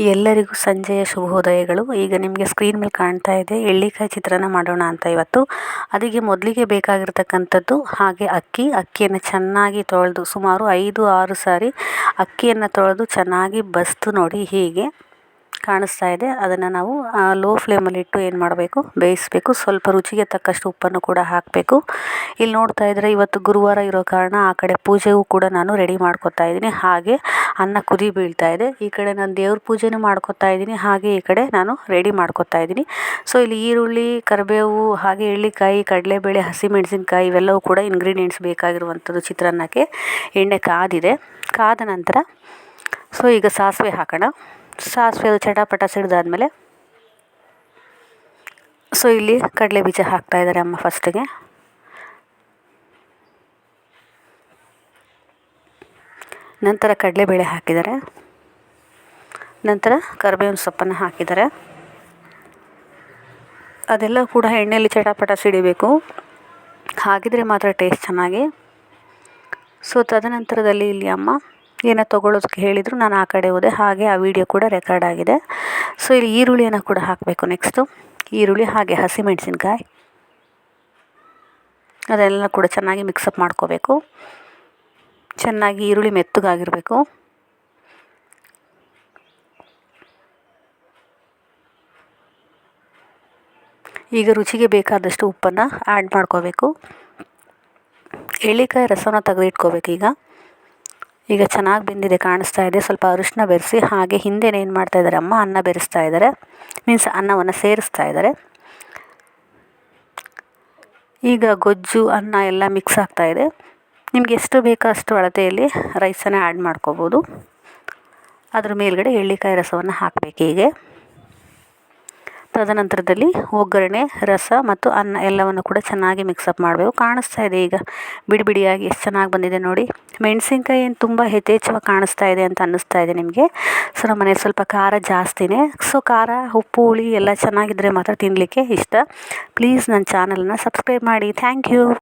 ಎಲ್ಲರಿಗೂ ಸಂಜೆಯ ಶುಭೋದಯಗಳು. ಈಗ ನಿಮಗೆ ಸ್ಕ್ರೀನ್ ಮೇಲೆ ಕಾಣ್ತಾ ಇದೆ ಎಳ್ಳಿಕಾಯಿ ಚಿತ್ರಾನ್ನ ಮಾಡೋಣ ಅಂತ ಇವತ್ತು. ಅದಕ್ಕೆ ಮೊದಲಿಗೆ ಬೇಕಾಗಿರ್ತಕ್ಕಂಥದ್ದು ಹಾಗೆ ಅಕ್ಕಿಯನ್ನು ಚೆನ್ನಾಗಿ ತೊಳೆದು ಸುಮಾರು 5-6 ಸಾರಿ ಅಕ್ಕಿಯನ್ನು ತೊಳೆದು ಚೆನ್ನಾಗಿ ಬಸ್ತು ನೋಡಿ ಹೀಗೆ ಕಾಣಿಸ್ತಾ ಇದೆ. ಅದನ್ನು ನಾವು ಲೋ ಫ್ಲೇಮಲ್ಲಿ ಇಟ್ಟು ಏನು ಮಾಡಬೇಕು, ಬೇಯಿಸಬೇಕು. ಸ್ವಲ್ಪ ರುಚಿಗೆ ತಕ್ಕಷ್ಟು ಉಪ್ಪನ್ನು ಕೂಡ ಹಾಕಬೇಕು. ಇಲ್ಲಿ ನೋಡ್ತಾ ಇದ್ದರೆ ಇವತ್ತು ಗುರುವಾರ ಇರೋ ಕಾರಣ ಆ ಕಡೆ ಪೂಜೆಗೂ ಕೂಡ ನಾನು ರೆಡಿ ಮಾಡ್ಕೊತಾ ಇದ್ದೀನಿ. ಹಾಗೆ ಅನ್ನ ಕುದಿ ಬೀಳ್ತಾ ಇದೆ. ಈ ಕಡೆ ನಾನು ದೇವ್ರ ಪೂಜೆನೂ ಮಾಡ್ಕೊತಾ ಇದ್ದೀನಿ, ಹಾಗೆ ಈ ಕಡೆ ನಾನು ರೆಡಿ ಮಾಡ್ಕೊತಾ ಇದ್ದೀನಿ. ಸೊ ಇಲ್ಲಿ ಈರುಳ್ಳಿ, ಕರಿಬೇವು, ಹಾಗೆ ಎಳ್ಳಿಕಾಯಿ, ಕಡಲೆಬೇಳೆ, ಹಸಿಮೆಣಸಿನ್ಕಾಯಿ ಇವೆಲ್ಲವೂ ಕೂಡ ಇಂಗ್ರೀಡಿಯೆಂಟ್ಸ್ ಬೇಕಾಗಿರುವಂಥದ್ದು ಚಿತ್ರಾನ್ನಕ್ಕೆ. ಎಣ್ಣೆ ಕಾದಿದೆ. ಕಾದ ನಂತರ ಸೊ ಈಗ ಸಾಸಿವೆ ಹಾಕೋಣ. ಸಾಸಿವೆ ಅದು ಚಟಾಪಟ ಸಿಡ್ದಾದ್ಮೇಲೆ ಸೊ ಇಲ್ಲಿ ಕಡಲೆ ಬೀಜ ಹಾಕ್ತಾ ಇದ್ದಾರೆ ಅಮ್ಮ ಫಸ್ಟಿಗೆ. ನಂತರ ಕಡಲೆಬೇಳೆ ಹಾಕಿದ್ದಾರೆ. ನಂತರ ಕರಿಬೇವಿನ ಸೊಪ್ಪನ್ನು ಹಾಕಿದ್ದಾರೆ. ಅದೆಲ್ಲ ಕೂಡ ಎಣ್ಣೆಯಲ್ಲಿ ಚಟಾಪಟ ಸಿಡಿಬೇಕು, ಹಾಗಿದ್ರೆ ಮಾತ್ರ ಟೇಸ್ಟ್ ಚೆನ್ನಾಗಿ. ಸೊ ತದನಂತರದಲ್ಲಿ ಇಲ್ಲಿ ಅಮ್ಮ ಏನೋ ತೊಗೊಳೋದಕ್ಕೆ ಹೇಳಿದರು, ನಾನು ಆ ಕಡೆ ಹೋದೆ. ಹಾಗೆ ಆ ವಿಡಿಯೋ ಕೂಡ ರೆಕಾರ್ಡ್ ಆಗಿದೆ. ಸೊ ಇಲ್ಲಿ ಈರುಳ್ಳಿಯನ್ನು ಕೂಡ ಹಾಕಬೇಕು. ನೆಕ್ಸ್ಟು ಈರುಳ್ಳಿ ಹಾಗೆ ಹಸಿಮೆಣಸಿನ್ಕಾಯಿ ಅದೆಲ್ಲ ಕೂಡ ಚೆನ್ನಾಗಿ ಮಿಕ್ಸಪ್ ಮಾಡ್ಕೋಬೇಕು. ಚೆನ್ನಾಗಿ ಈರುಳ್ಳಿ ಮೆತ್ತಗಾಗಿರಬೇಕು. ಈಗ ರುಚಿಗೆ ಬೇಕಾದಷ್ಟು ಉಪ್ಪನ್ನು ಆ್ಯಡ್ ಮಾಡ್ಕೋಬೇಕು. ಎಳ್ಳಿಕಾಯಿ ರಸನ ತೆಗೆದಿಟ್ಕೋಬೇಕು. ಈಗ ಚೆನ್ನಾಗಿ ಬೆಂದಿದೆ, ಕಾಣಿಸ್ತಾ ಇದೆ. ಸ್ವಲ್ಪ ಅರಿಶಿನ ಬೆರೆಸಿ ಹಾಗೆ ಹಿಂದೆನೇ ಏನು ಮಾಡ್ತಾ ಇದ್ದಾರೆ ಅಮ್ಮ, ಅನ್ನ ಬೆರೆಸ್ತಾ ಇದ್ದಾರೆ. ಮೀನ್ಸ್ ಅನ್ನವನ್ನು ಸೇರಿಸ್ತಾ ಇದ್ದಾರೆ. ಈಗ ಗೊಜ್ಜು ಅನ್ನ ಎಲ್ಲ ಮಿಕ್ಸ್ ಆಗ್ತಾ ಇದೆ. ನಿಮ್ಗೆ ಎಷ್ಟು ಬೇಕೋ ಅಷ್ಟು ಅಳತೆಯಲ್ಲಿ ರೈಸನ್ನು ಆ್ಯಡ್ ಮಾಡ್ಕೋಬೋದು. ಅದ್ರ ಮೇಲ್ಗಡೆ ಎಳ್ಳಿಕಾಯಿ ರಸವನ್ನು ಹಾಕಬೇಕು. ಹೀಗೆ ತದನಂತರದಲ್ಲಿ ಒಗ್ಗರಣೆ, ರಸ ಮತ್ತು ಅನ್ನ ಎಲ್ಲವನ್ನು ಕೂಡ ಚೆನ್ನಾಗಿ ಮಿಕ್ಸಪ್ ಮಾಡಬೇಕು. ಕಾಣಿಸ್ತಾ ಇದೆ ಈಗ ಬಿಡಿ ಬಿಡಿಯಾಗಿ ಎಷ್ಟು ಚೆನ್ನಾಗಿ ಬಂದಿದೆ ನೋಡಿ. ಮೆಣಸಿನ್ಕಾಯಿ ಏನು ತುಂಬ ಯಥೇಚ್ಛವಾಗಿ ಕಾಣಿಸ್ತಾ ಇದೆ ಅಂತ ಅನ್ನಿಸ್ತಾ ಇದೆ ನಿಮಗೆ. ಸೊ ನಮ್ಮ ಮನೇಲಿ ಸ್ವಲ್ಪ ಖಾರ ಜಾಸ್ತಿನೇ. ಸೊ ಖಾರ, ಉಪ್ಪು, ಹುಳಿ ಎಲ್ಲ ಚೆನ್ನಾಗಿದ್ದರೆ ಮಾತ್ರ ತಿನ್ನಲಿಕ್ಕೆ ಇಷ್ಟ. ಪ್ಲೀಸ್ ನನ್ನ ಚಾನಲನ್ನು ಸಬ್ಸ್ಕ್ರೈಬ್ ಮಾಡಿ. Thank you.